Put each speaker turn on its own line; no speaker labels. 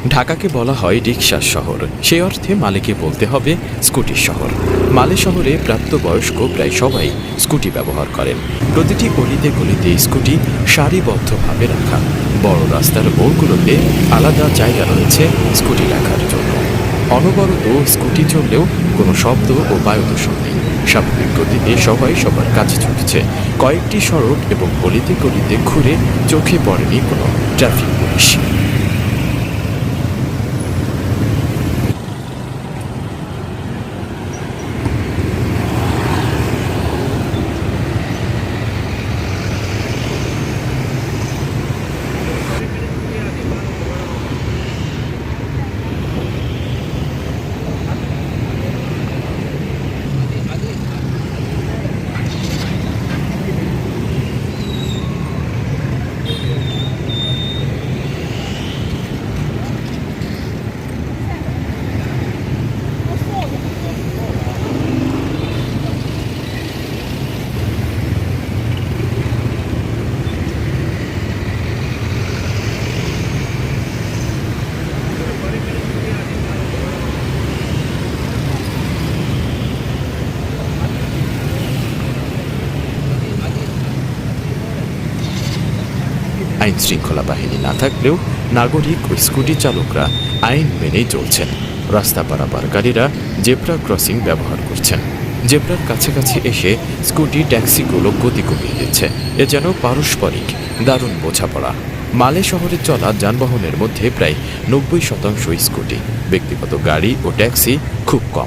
ঢাকাকে বলা হয় রিকশার শহর, সেই অর্থে মালেকে বলতে হবে স্কুটির শহর। মালে শহরে প্রাপ্তবয়স্ক প্রায় সবাই স্কুটি ব্যবহার করেন। প্রতিটি অলিতে গলিতে স্কুটি সারিবদ্ধভাবে রাখা। বড় রাস্তার মোড়গুলোতে আলাদা জায়গা রয়েছে স্কুটি রাখার জন্য। অনবরত স্কুটি চললেও কোনো শব্দ ও বায়ু দূষণ নেই। স্বাভাবিক গতিতে সবাই সবার কাছে ছুটছে। কয়েকটি সড়ক এবং গলিতে গলিতে ঘুরে চোখে পড়েনি কোনো ট্রাফিক পুলিশ। আইন শৃঙ্খলা বাহিনী না থাকলেও নাগরিক ও স্কুটি চালকরা আইন মেনেই চলছেন। রাস্তা পারাপারকারীরা জেব্রা ক্রসিং ব্যবহার করছেন। জেব্রার কাছাকাছি এসে স্কুটি ট্যাক্সিগুলো গতি কমিয়ে দিচ্ছে। এ যেন পারস্পরিক দারুণ বোঝাপড়া। মালে শহরে চলা যানবাহনের মধ্যে প্রায় ৯০% স্কুটি, ব্যক্তিগত গাড়ি ও ট্যাক্সি খুব কম।